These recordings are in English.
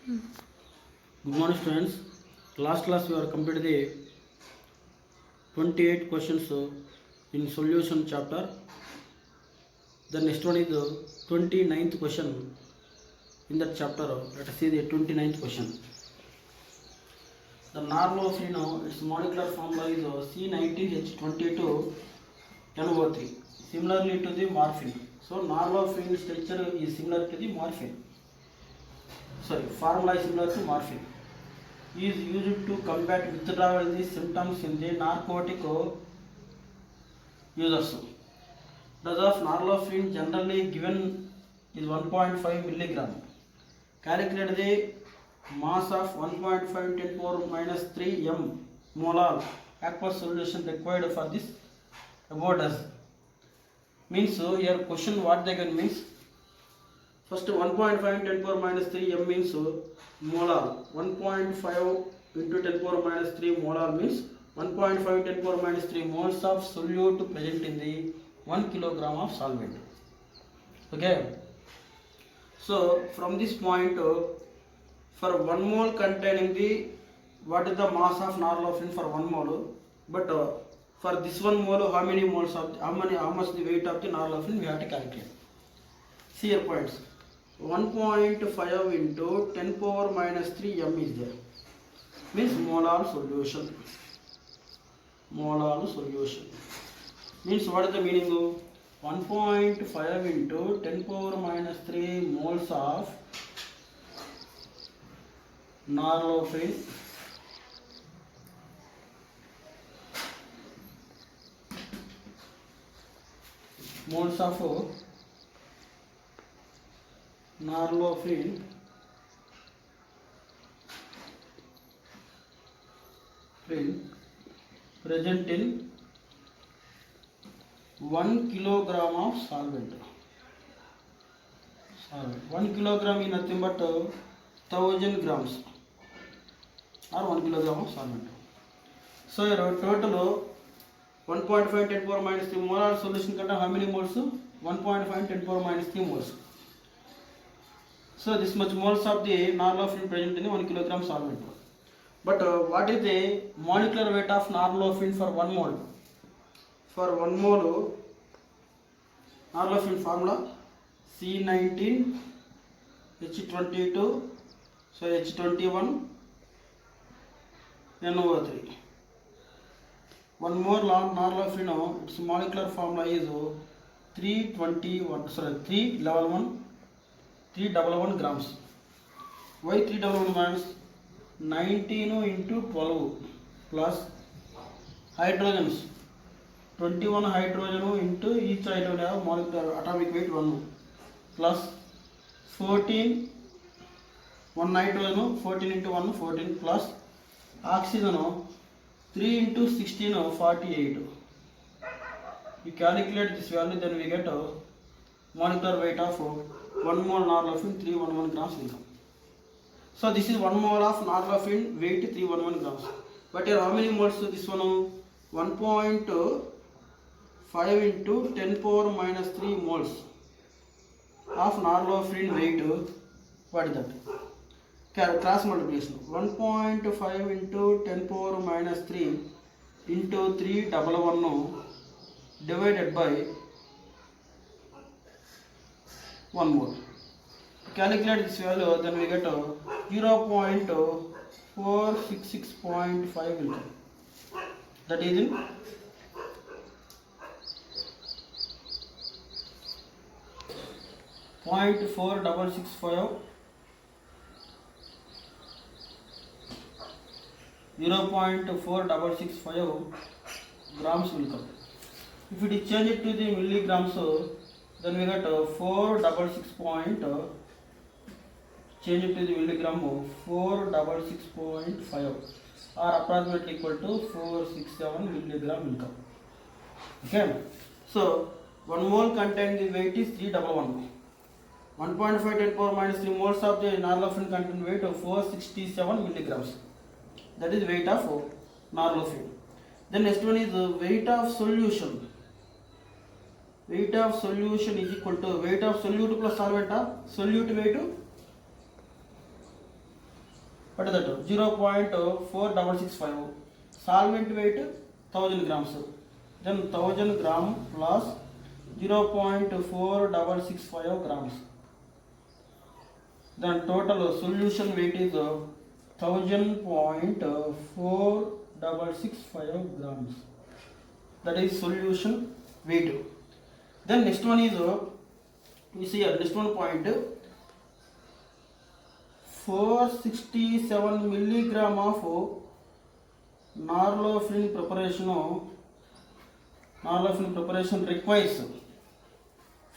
Good morning, students. Last class we are completed the 28 questions in solution chapter. The next one is the 29th question in that chapter. Let us see the 29th question. The normophene, its molecular formula is C19H22NO3. Similarly to the morphine. So normophene structure is similar to the morphine. Formula is similar to morphine. Is used to combat withdrawal symptoms in the narcotic users. Dose of normophene generally given is 1.5 milligram. Calculate the mass of 1.5 10 power minus 3 m molar aqueous solution required for this about us. Means here question what they can means. First 1.5 10 power minus 3 m means molar. 1.5 into 10 power minus 3 molar means 1.5 10 power minus 3 moles of solute present in the 1 kilogram of solvent. Okay. So from this point, for 1 mole containing the what is the mass of normophene for 1 mole, but for this 1 mole how many moles of how much the weight of the normophene we have to calculate. See your points. 1.5 into 10 power minus 3 m is there. Means molar solution. Molar solution. Means what is the meaning of 1.5 into 10 power minus 3 moles of normophene. Moles of normophene present in 1 kilogram of solvent. 1 kilogram is nothing but 1000 grams or 1 kilogram of solvent. So your total 1.5 10 power minus 3 molar solution contain how many moles? 1.5 10 power minus 3 moles. So this much moles of the normophene present in the 1 kilogram solvent. But what is the molecular weight of normophene for 1 mole? For 1 mole, normophene formula C19H22, so H21 NO3. 1 mole normophene, its molecular formula is 311 grams. Why 311 grams? 19 into 12 plus hydrogens. 21 hydrogen into each hydrogen have molecular atomic weight 1 plus 14 1 nitrogen 14 into 1 14 plus oxygen 3 into 16 48. You calculate this value, then we get molecular weight of 1 mole normophene 311 grams income. So this is 1 mole of normophene weight 311 grams. But here how many moles? This one 1.5 into 10 power minus 3 moles of normophene weight. What is that? Cross multiplication. 1.5 into 10 power minus 3 into 311 divided by 1 mole. Calculate this value, then we get 0.466.5 will come. That is in 0.4665 grams will come. If it is changed to the milligrams, then we get 466. Change it to the milligram 466.5 or approximately equal to 467 milligram will come. Okay. So 1 mole contain the weight is 311. 1.5 10 power minus 3 moles of the normophene contain weight of 467 milligrams. That is weight of normophene. Then next one is weight of solution. Weight of solution is equal to weight of solute plus solvent. Solute weight what is that? 0.4665. Solvent weight 1000 grams. Then 1000 gram plus 0.4665 grams. Then total solution weight is 1000.4665 grams. That is solution weight. Then next one is we see here next one point 467 milligram of norlofin preparation requires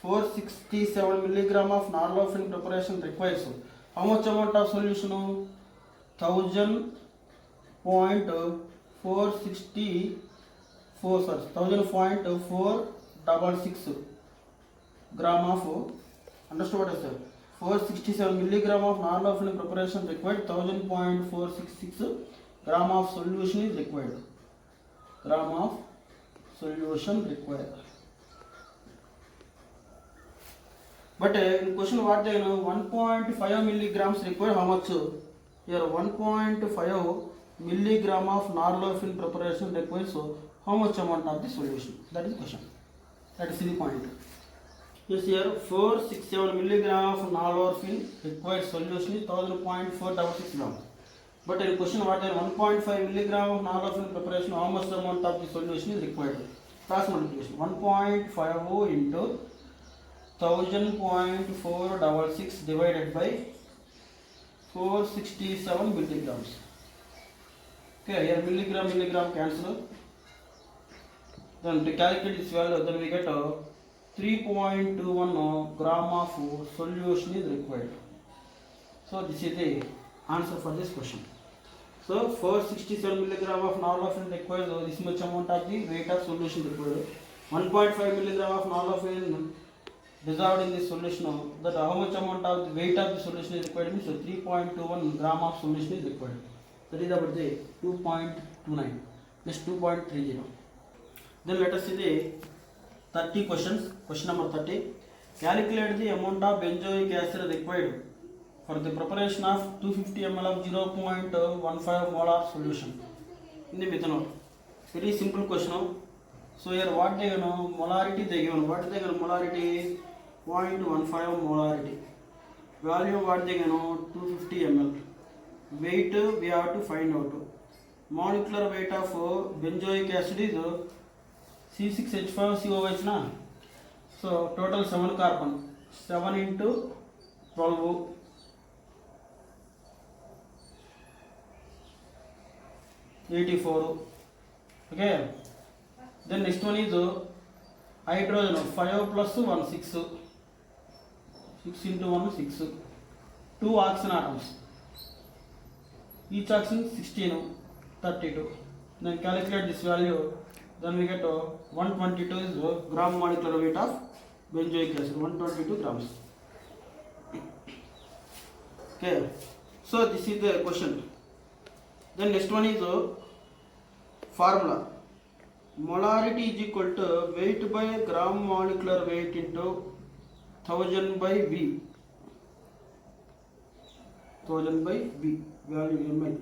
467 milligram of norlofin preparation requires how much amount of solution? 1000.466 gram of, understood what I said? 467 milligram of norlofin preparation required, 1000.466 gram of solution is required. Gram of solution required. But in question what they know, 1.5 milligrams required. How much? Here 1.5 milligram of norlofin preparation required. So how much amount of the solution? That is the question. That is the point. Yes, here 467 milligram of norlofin required solution is 1000.466 gram. But in question what there 1.5 milligram of norlofin preparation, how much amount of the solution is required? Cross multiplication. 1.50 into 1000.466 divided by 467 milligrams. Okay, here milligram cancel. Then to calculate this value, then we get 3.21 gram of solution is required. So this is the answer for this question. So 467 milligram of norlofin required, this much amount of the weight of solution required. 1.5 milligram of norlofin dissolved in this solution, that how much amount of the weight of the solution is required means 3.21 gram of solution is required. That is about the 2.29. Next 2.30. Then let us see the 30 questions. Question number 30. Calculate the amount of benzoic acid required for the preparation of 250 ml of 0.15 molar solution in the methanol. Very simple question. So here what they know, molarity they given. What they given molarity? 0.15 molarity. Value what they know, 250 ml. Weight we have to find out. Molecular weight of benzoic acid is C6H5COH na. So total 7 carbon. 7 into 12. 84. Okay. Then next one is hydrogen 5 plus 1 6. 6 into 1 6. 2 oxygen atoms. Each oxygen 16 32. Then calculate this value. Then we get 122 is gram molecular weight of benzoic acid. 122 grams. Okay. So this is the question. Then next one is formula. Molarity is equal to weight by gram molecular weight into 1000 by V. 1000 by V value ml.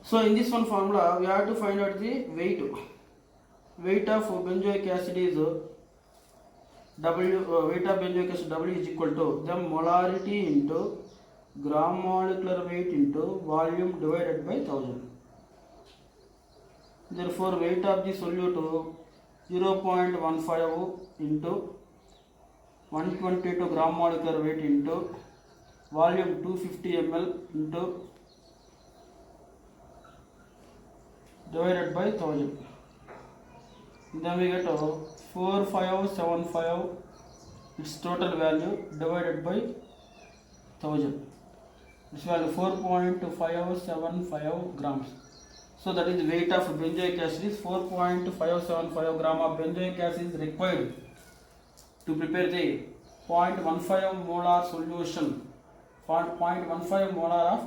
So in this one formula we have to find out the weight. Weight of benzoic acid is W. Weight of benzoic acid W is equal to the molarity into gram molecular weight into volume divided by 1000. Therefore weight of the solute 0.15 into 122 gram molecular weight into volume 250 ml into divided by 1000. Then we get 4575 its total value divided by 1000. This value 4.575 grams. So that is the weight of benzoic acid is 4.575 gram of benzoic acid is required to prepare the 0.15 molar solution. 0.15 molar of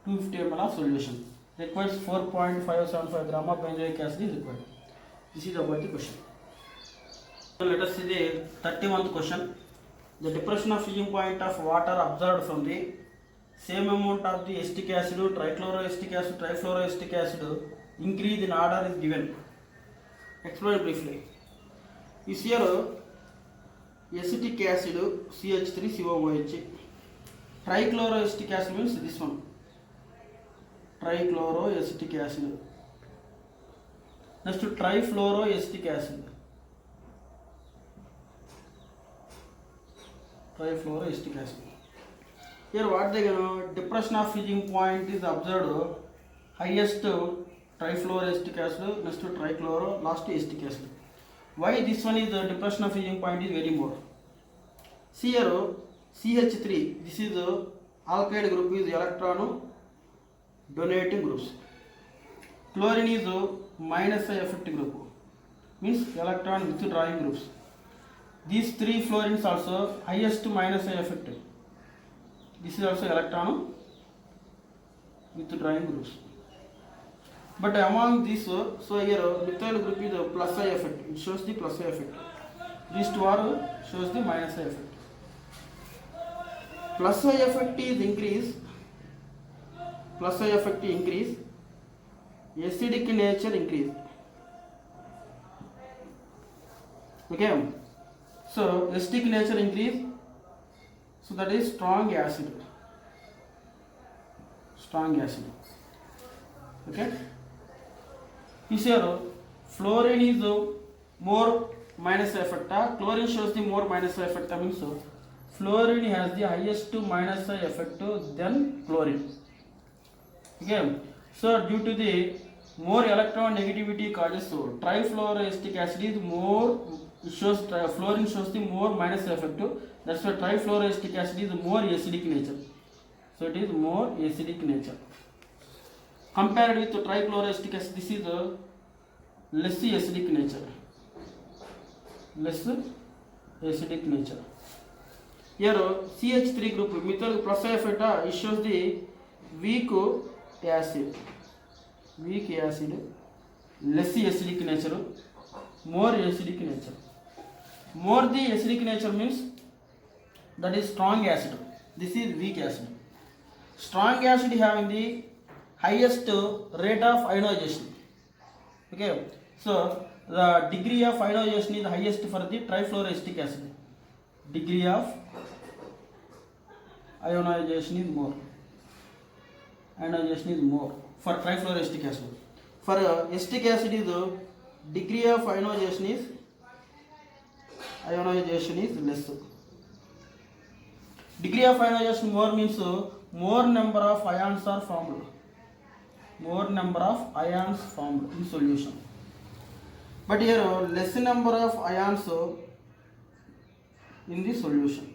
250 ml of solution. Requires 4.575 gram of benzoic acid is required. This is about the question. So let us see the 31st question. The depression of freezing point of water observed from the same amount of the acetic acid, trichloroacetic acid, trifluoroacetic acid increase in order is given. Explain briefly. Is here acetic acid CH3COOH. Trichloroacetic acid means this one. Trichloroacetic acid. Next to trifluoroacetic acid. Trifluoroacetic acid. Here what they know, depression of freezing point is observed highest trifluoroacetic acid, next to trichloro, last to acetic acid. Why this one is the depression of freezing point is very more. See here CH3, this is the alkyl group is electron donating groups. Chlorine is minus I effect group, means electron withdrawing groups. These three fluorines also highest minus I effect. This is also electron withdrawing groups. But among these, so here methyl group is a plus I effect. It shows the plus I effect. These two are shows the minus I effect. Plus I effect is increase. Plus I effect increase. Acidic nature increase. Okay. So acidic nature increase. So that is strong acid. Strong acid. Okay. Here fluorine is more minus effect. Chlorine shows the more minus effect. Means fluorine has the highest minus effect than chlorine. Okay. So due to the more electron negativity causes, so trifluoroacetic acid is more, shows fluorine shows the more minus effect. That's why trifluoroacetic acid is more acidic nature. So it is more acidic nature. Compared with the trichloroacetic acid, this is a less acidic nature. Less acidic nature. Here CH3 group methyl plus effect, it shows the weak acid. Weak acid, less acidic nature, more acidic nature. More the acidic nature means that is strong acid. This is weak acid. Strong acid having the highest rate of ionization. Okay, so the degree of ionization is highest for the trifluoroacetic acid. Degree of ionization is more. Ionization is more for trifluoroacetic acid. For acetic acid is degree of ionization is less. Degree of ionization more means more number of ions are formed. More number of ions formed in solution. But here less number of ions in the solution.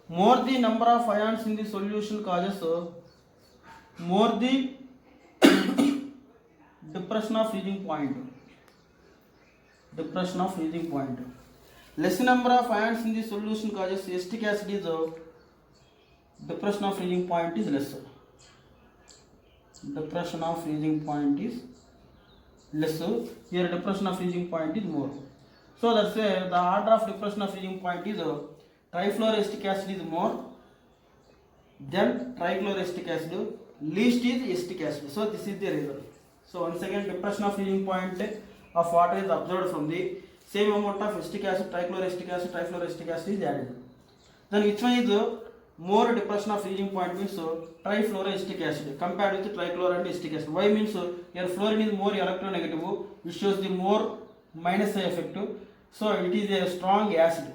More the number of ions in the solution causes more the depression of freezing point. Depression of freezing point. Less number of ions in the solution causes acetic acid is depression of freezing point is lesser. Depression of freezing point is lesser. Here depression of freezing point is more. So that's why the order of depression of freezing point is trifluoroacetic acid is more, then trichloroacetic acid, least is acetic acid. So this is the reason. So once again, depression of freezing point of water is observed from the same amount of acetic acid, trichloroacetic acid, trifluoroacetic acid is added. Then which one is more depression of freezing point means trifluoroacetic acid compared with trichloro and acetic acid. Why means here fluorine is more electronegative, which shows the more minus effect. So it is a strong acid.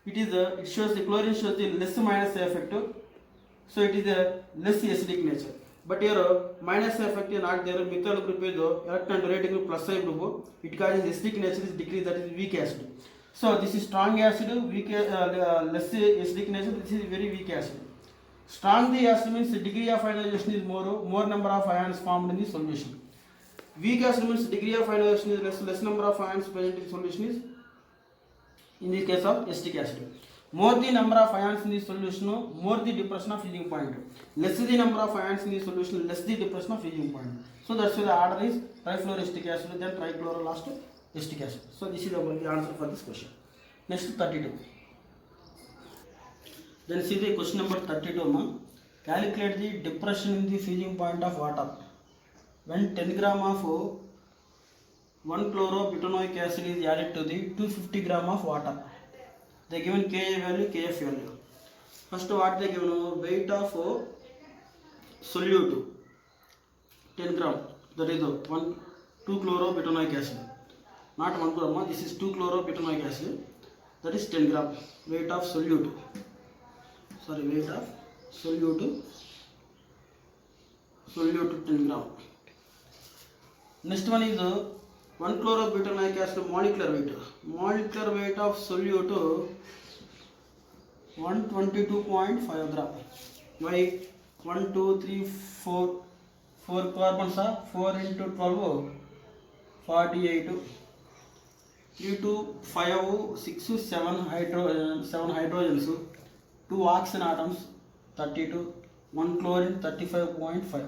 It shows the chlorine shows the less minus effect. So it is a less acidic nature. But here minus effect is not there. Methyl group is electron donating group plus I group. It causes acidic nature is decreased, that is weak acid. So this is strong acid, weak less acidic nature. This is very weak acid. Strong the acid means the degree of ionization is more number of ions formed in the solution. Weak acid means degree of ionization is less number of ions present in solution is in the case of acetic acid. More the number of ions in the solution, more the depression of freezing point. Less the number of ions in the solution, less the depression of freezing point. So that's why the order is trifluoroacetic acid, then trichloro, last acetic acid. So this is the answer for this question. Next 32. Then see the question number 32. Ma. Calculate the depression in the freezing point of water when 10 gram of 1-chlorobutanoic acid is added to the 250 gram of water. They given Ka value, Kf value. First what they given, weight of solute 10 gram, that is 2-chlorobutanoic acid, not 1 gram, this is 2-chlorobutanoic acid, that is 10 gram, weight of solute, weight of solute 10 gram. Next one is 1-chlorobutanoic acid molecular weight of solute 122.5 gram. Why? 1, 2, 3, 4 carbons are 4 into 12 48, 3 to 5 6 7 hydrogens, 2 oxygen atoms 32, 1 chlorine 35.5.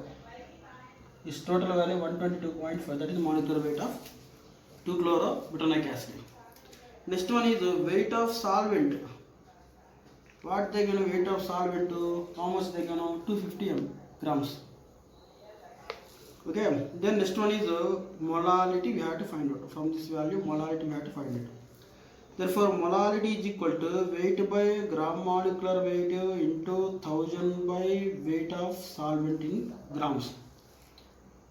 Its total value 122.5, that is molecular weight of 2-chlorobutanoic acid. Next one is weight of solvent. What they given weight of solvent? How much they given? 250 grams. Okay. Then next one is molality. We have to find out from this value. Molality we have to find it. Therefore, molality is equal to weight by gram molecular weight into 1000 by weight of solvent in grams.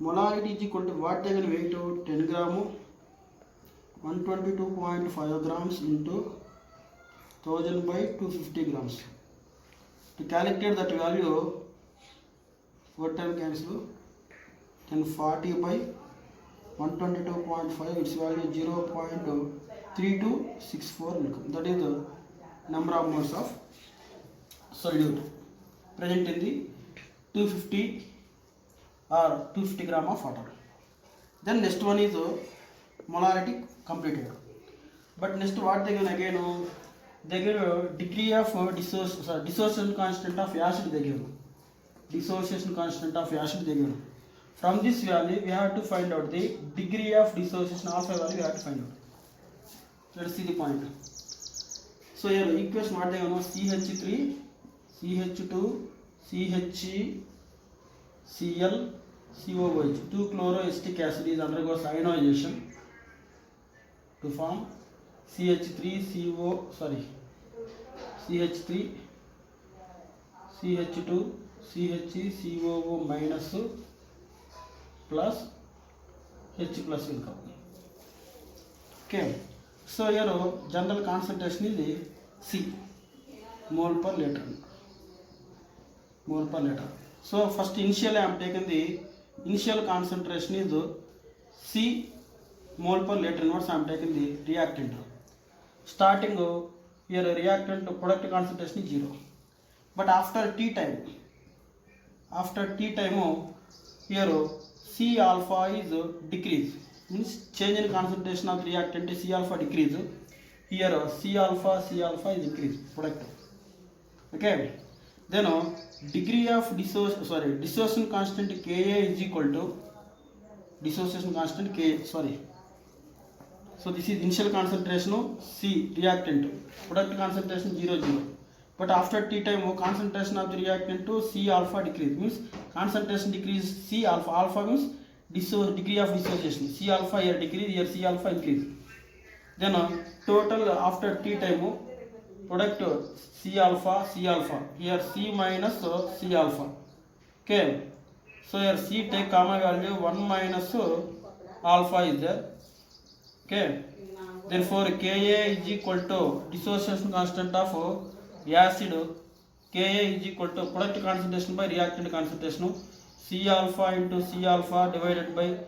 Molality is equal to what they given weight? 10 gram, 122.5 grams into 1000 by 250 grams. To calculate that value, what time cancel? 1040 by 122.5, its value 0.3264 will come. That is the number of moles of solute present in the 250 or 250 gram of water. Then next one is molarity completed. But next what they given again? They give a degree of dissociation constant of acid. They give dissociation constant of acid. They give. From this value, we have to find out the degree of dissociation of a value. We have to find out. Let's see the point. So here equation what they know: CH3, CH2, CHCl, COOH. 2-chloroacetic acid is undergoes ionization to form CH3, CH3, CH2, CHCOO minus plus H plus will come. Okay. So here general concentration is C, mole per liter. So first initially I am taking the initial concentration is C mole per liter inverse. I am taking the reactant. Starting here reactant product concentration is 0. But after T time here C alpha is decrease, means change in concentration of reactant C alpha decrease. Here C alpha is increase product. Okay. Then degree of dissociation constant Ka is equal to dissociation constant Ka. So this is initial concentration C reactant, product concentration 0, 0. But after T time concentration of the reactant to C alpha decrease, means concentration decrease C alpha. Alpha means degree of dissociation. C alpha here decrease, here C alpha increase. Then total after T time product C alpha, here C minus C alpha. Okay. So here C take common value 1 minus alpha is there. Okay. Therefore Ka is equal to dissociation constant of acid. Ka is equal to product concentration by reactant concentration. C alpha into C alpha divided by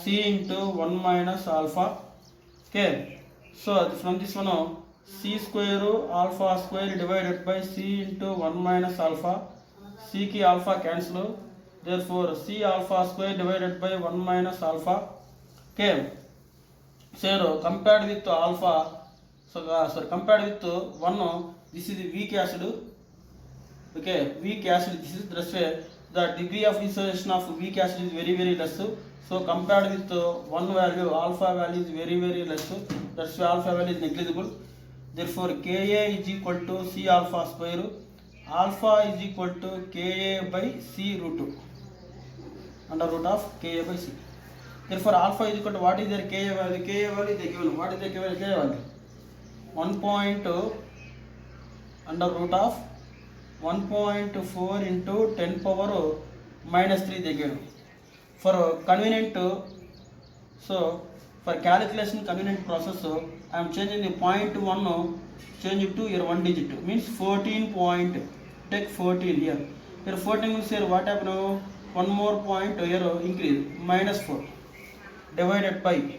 C into 1 minus alpha. Okay. So from this one C square alpha square divided by C into 1 minus alpha. C ki alpha cancel. Therefore C alpha square divided by 1 minus alpha. Okay. So compared with alpha, compared with 1, this is the weak acid. Okay, weak acid. This is that's why the degree of dissociation of weak acid is very, very less. So compared with 1 value, alpha value is very, very less. That's why alpha value is negligible. Therefore Ka is equal to C alpha square alpha is equal to Ka by C root 2 under root of Ka by C. Therefore alpha is equal to what is their Ka value? Ka value is given. What is the Ka value? 1.2 under root of 1.4 into 10 power minus 3 they given. For convenient, so for calculation convenient process, I am changing the point 1, change it to here 1 digit, means 14 point, take 14 here. Here 14 means here what happen now? One more point here increase, minus 4 divided by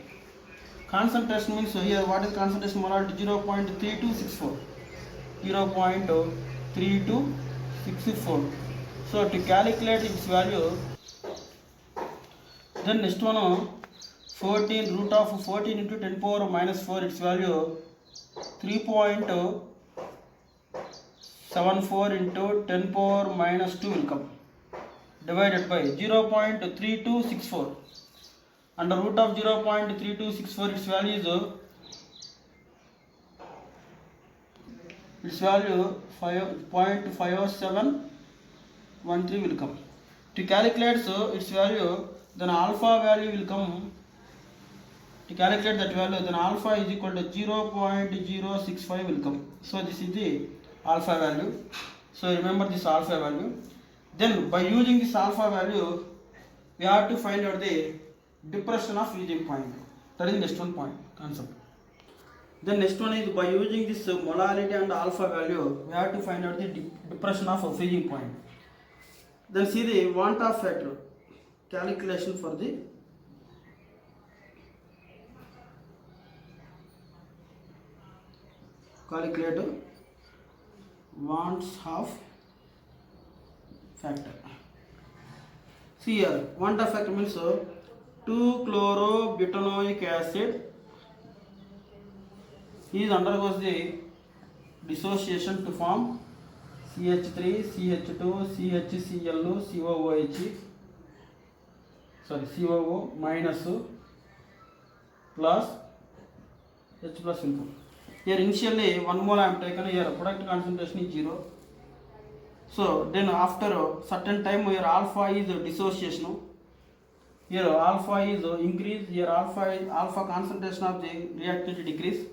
concentration means here what is concentration molarity? 0.3264, 0.3264. So to calculate its value, then next one 14 root of 14 into 10 power minus 4, its value 3.74 into 10 power minus 2 will come, divided by 0.3264. Under root of 0.3264, its value is 5.5713 will come. To calculate its value, then alpha value will come. To calculate that value, then alpha is equal to 0.065 will come. So this is the alpha value. So remember this alpha value. Then by using this alpha value, we have to find out the depression of freezing point. That is next one point concept. Then next one is by using this molarity and alpha value, we have to find out the depression of a freezing point. Then see the want of factor calculation for the calculator wants of factor. See here, want of factor means 2-chlorobutanoic acid is undergoes the dissociation to form CH3, CH2, CHCl, COO minus plus H plus will come. Here initially 1 mole I am taken, here product concentration is 0. So then after a certain time here alpha is dissociation. Here alpha is increase, here alpha concentration of the reactant decrease.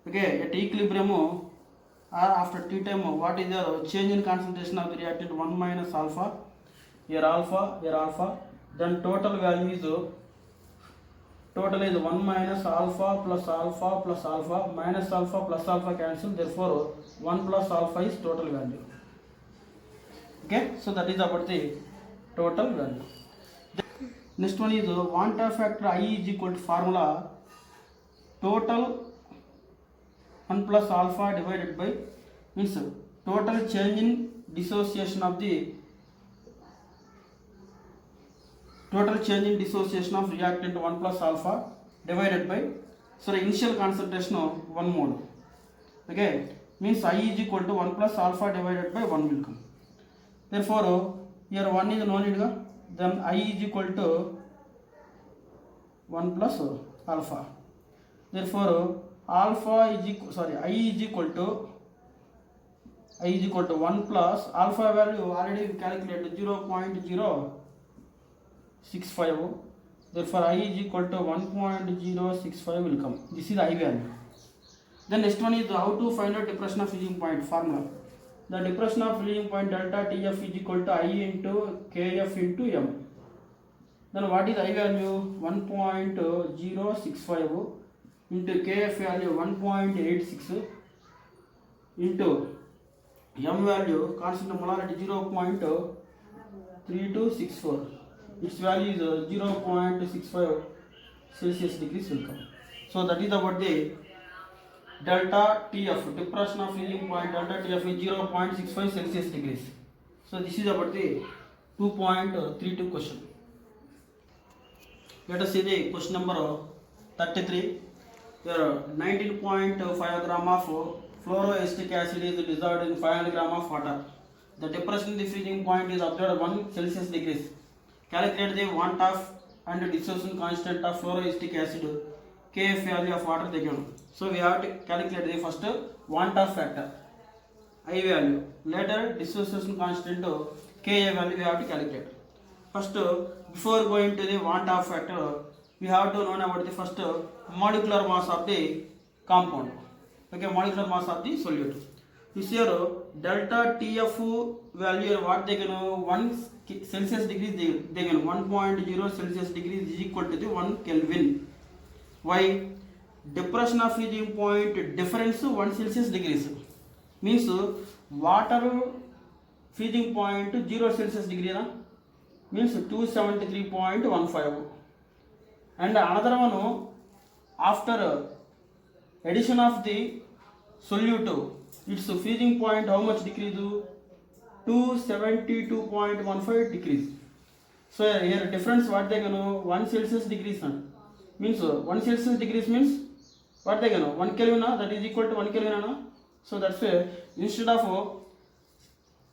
Okay, at equilibrium or after T time, what is the change in concentration of the reactant? 1 minus alpha, here alpha, then total value is 1 minus alpha plus alpha plus alpha, minus alpha plus alpha cancel, therefore 1 plus alpha is total value. Okay, so that is about the total value. Next one is want of factor I is equal to formula total 1 plus alpha divided by means total change in dissociation of the reactant 1 plus alpha divided by initial concentration of 1 mole. Okay, means I is equal to 1 plus alpha divided by 1 will come. Therefore here 1 is no need, then I is equal to 1 plus alpha. Therefore alpha is equal, I is equal to 1 plus alpha value already we calculated 0.065. Therefore I is equal to 1.065 will come. This is I value. Then next one is how to find out depression of freezing point formula. The depression of freezing point delta TF is equal to I into KF into M. Then what is I value? 1.065 into KF value 1.86 into M value constant molarity 0.3264. Its value is 0.65 Celsius degrees will come. So that is about the delta TF, depression of freezing point delta TF is 0.65 Celsius degrees. So this is about the 2.32 question. Let us see the question number 33. Here 19.5 gram of fluoroacetic acid is dissolved in 500 gram of water. The depression in the freezing point is observed 1 Celsius degrees. Calculate the want of and dissociation constant of fluoroacetic acid, Kf value of water taken. So we have to calculate the first want of factor. I value. Later dissociation constant Ka value we have to calculate. First, before going to the want of factor, we have to know about the first molecular mass of the compound. Okay, molecular mass of the solute. This here delta TF value what they can 1 Celsius degrees they can 1.0 Celsius degrees is equal to the 1 Kelvin. Why? Depression of freezing point difference 1 Celsius degrees means water freezing point 0 Celsius degree means 273.15, and another one after addition of the solute its freezing point how much decrease 272.15 decrease. So here difference what they know 1 Celsius degrees means 1 Celsius degrees means what they know 1 Kelvin that is equal to 1 Kelvin. So that's why instead of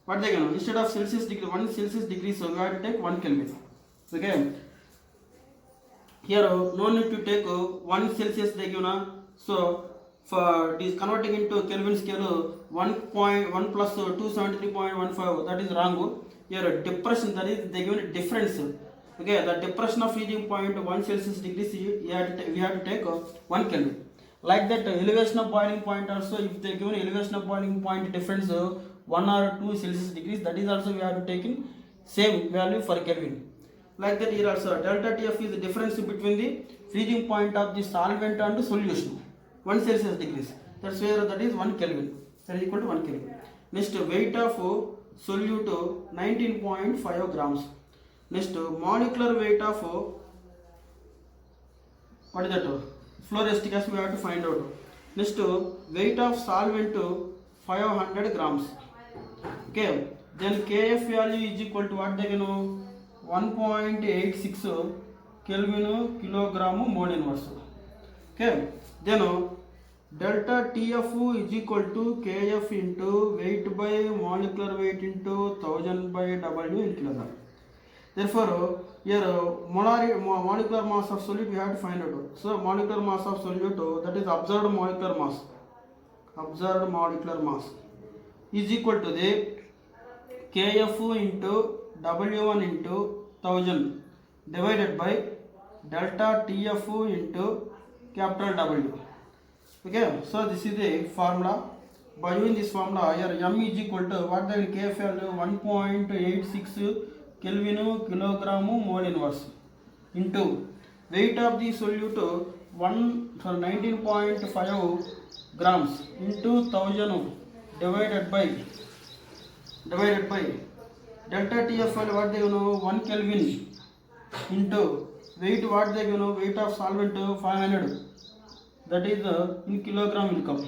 what they know instead of Celsius degree 1 Celsius degrees so we have to take 1 Kelvin. Okay, here no need to take 1 Celsius degree. So for this converting into Kelvin scale 1.1 plus 273.15 that is wrong. Here depression that is they given difference. Okay, the depression of freezing point 1 Celsius degrees we have to take 1 Kelvin. Like that elevation of boiling point also if they given elevation of boiling point difference 1 or 2 Celsius degrees that is also we have to take in same value for Kelvin. Like that here also delta TF is the difference between the freezing point of the solvent and the solution 1 Celsius degrees. That's where that is 1 Kelvin. That is equal to 1 Kelvin. Next weight of solute 19.5 grams. Next molecular weight of what is that? Fluorestic acid we have to find out. Next weight of solvent 500 grams. Okay, then Kf value is equal to what they can know 1.86 Kelvin kilogram mole inverse. Okay, then delta TF is equal to Kf into weight by molecular weight into 1000 by W in kilogram. Therefore here molecular mass of solute we have to find out. So molecular mass of solute that is observed molecular mass is equal to the Kf into W1 into 1000 divided by delta TF into capital W. Okay, so this is the formula. By using this formula here M is equal to what the Kf value 1.86 Kelvin kilogram mole inverse into weight of the solute 19.5 grams into 1000 divided by delta TF value what they know 1 Kelvin into weight what they know weight of solvent 500 that is in kilogram will come.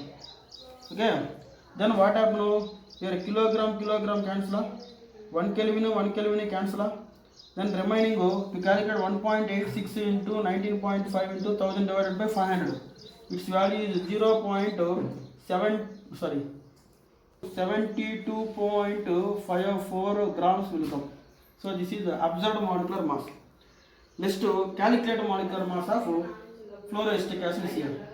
Okay, then what happen here kilogram cancel 1 Kelvin cancel, then remaining to calculate 1.86 into 19.5 into 1000 divided by 500 its value is 72.54 grams will come. So this is the observed molecular mass. Next calculate molecular mass of fluoroacetic acid here.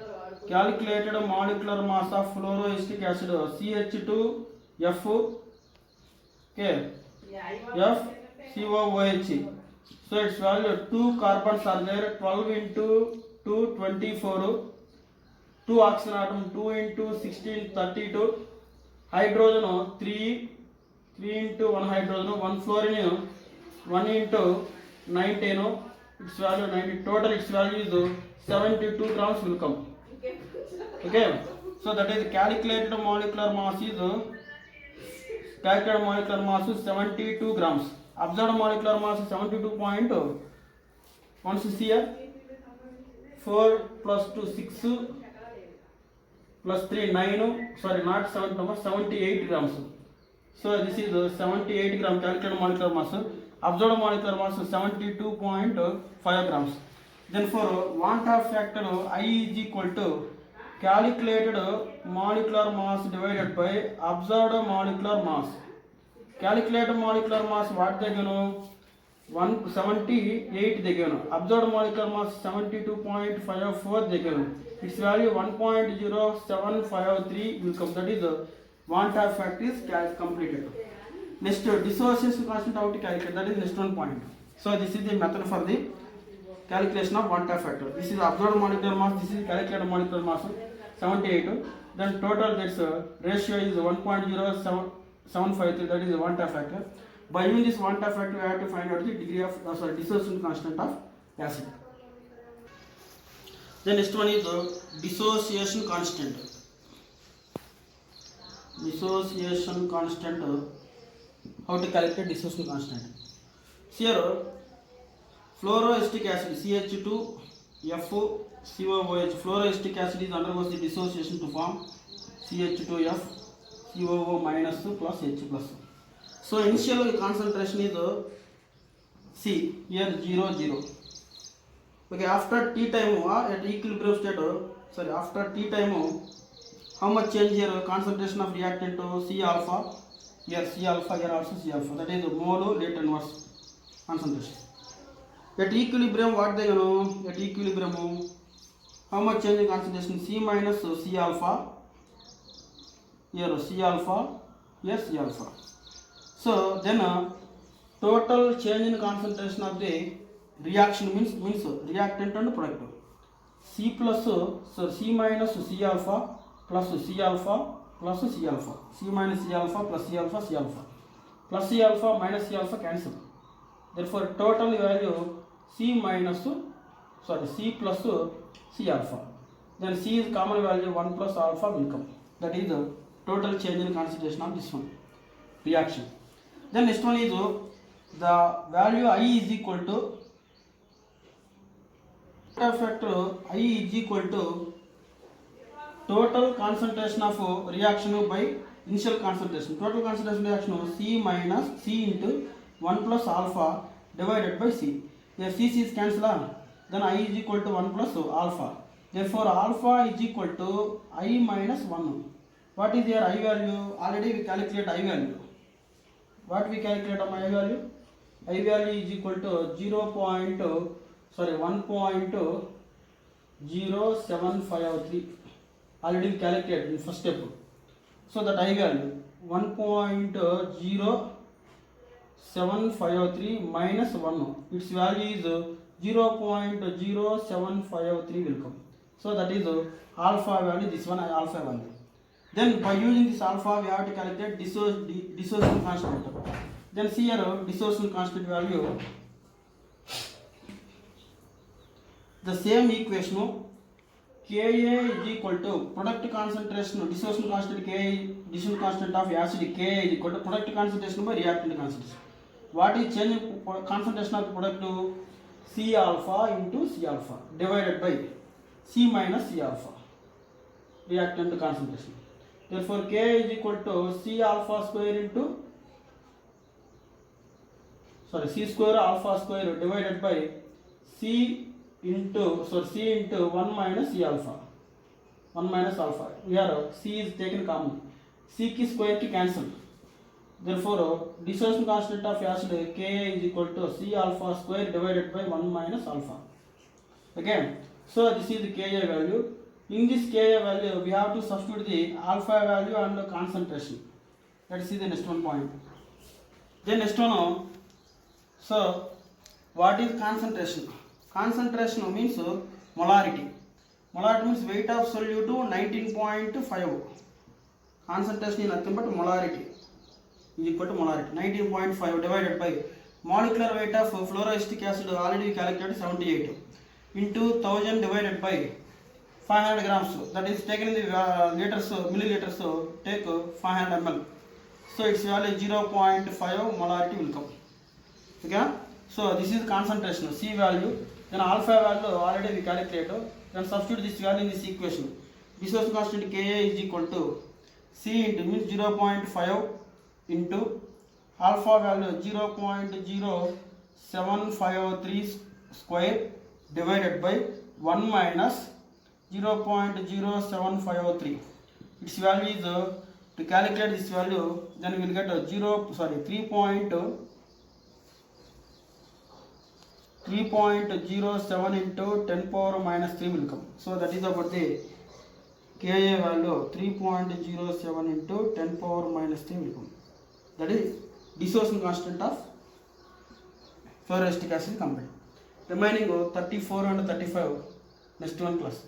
Calculated molecular mass of fluoroacetic acid CH2F okay FCOOH. So its value 2 carbons are there 12 into 2 24 2 oxygen atom 2 into 16 32 hydrogen 3 into 1 hydrogen 1 fluorine 1 into 19 its value 90 total its value is 72 grams will come. Okay, so that is calculated molecular mass is 72 grams. Observed molecular mass is 72. Once you see here 4 plus 2 6 plus 3 9 sorry not 7 78 grams. So this is 78 gram calculated molecular mass. Observed molecular mass is 72.5 grams. Then for want of factor I is equal to calculated molecular mass divided by observed molecular mass. Calculated molecular mass what they know 178 they given. Observed molecular mass 72.54 they given. Its value 1.0753 will come. That is want of fact is completed. Next, dissociation constant how to calculate, that is next one point. So this is the method for the calculation of want of factor. This is observed molecular mass, this is calculated molecular mass 78. Then total that's ratio is 1.0753, that is the want of factor. By using this want of factor we have to find out the degree of dissociation constant of acid. The next one is dissociation constant. Dissociation constant, how to calculate dissociation constant. Here fluoroacetic acid CH2FCOOH, fluoroacetic acid is undergoes the dissociation to form CH2F COO minus plus H plus. So initial concentration is C, here 0 0. Okay, after T time at equilibrium state, after T time, how much change here? Concentration of reactant to C alpha, here C alpha, here also C alpha, that is mole rate inverse concentration. At equilibrium, what they know? At equilibrium, how much change in concentration? C minus C alpha, here C alpha, here C alpha. So then total change in concentration of the reaction means reactant and product. C plus C minus C alpha plus C alpha plus C alpha. C minus C alpha plus C alpha C alpha. Plus C alpha minus C alpha cancel. Therefore total value C plus C alpha. Then C is common value 1 plus alpha will come. That is the total change in concentration of this one reaction. Then next one is the value I is equal to factor I is equal to total concentration of reaction by initial concentration. Total concentration reaction C minus C into 1 plus alpha divided by C. Here C is cancelled, then I is equal to 1 plus alpha. Therefore alpha is equal to I minus 1. What is your I value? Already we calculate I value. What we calculate on I value? I value is equal to 1.0753. Already we calculated in first step. So that I value 1.0753 minus 1. Its value is 0.0753 will come. So that is alpha value. This one alpha value. Then by using this alpha we have to calculate dissociation constant. Then see here dissociation constant value. The same equation Ka is equal to product concentration, dissociation constant Ka, dissociation constant of acid Ka is equal to product concentration by reactant concentration. What is change in concentration of the product? C alpha into C alpha divided by C minus C alpha reactant concentration. Therefore Ka is equal to C alpha square into C square alpha square divided by C into 1 minus C alpha. 1 minus alpha. Here C is taken common. C ki square ki cancel. Therefore dissociation constant of acid Ka is equal to C alpha square divided by 1 minus alpha. Okay. So this is the Ka value. In this Ka value we have to substitute the alpha value and the concentration. Let us see the next one point. Then next one. So what is concentration? Concentration means molarity. Molarity means weight of solute to 19.5. Concentration is nothing but molarity. Is equal to molarity 19.5 divided by molecular weight of fluoroacetic acid already we calculated 78 into 1000 divided by 500 grams. That is taken in the liters, milliliters. Take 500 ml. So its value 0.5 molarity will come. Okay. So this is concentration C value. Then alpha value already we calculated. Then substitute this value in this equation. Dissociation constant Ka is equal to C into means 0.5 into alpha value 0.0753 square divided by 1 minus 0.0753. Its value is to calculate this value, then we will get 3.07 into 10 power minus 3 will come. So that is about the Ka value 3.07 into 10 power minus 3 will come. That is dissociation constant of fluoroacetic acid compound. Remaining 34 and 35 next one class.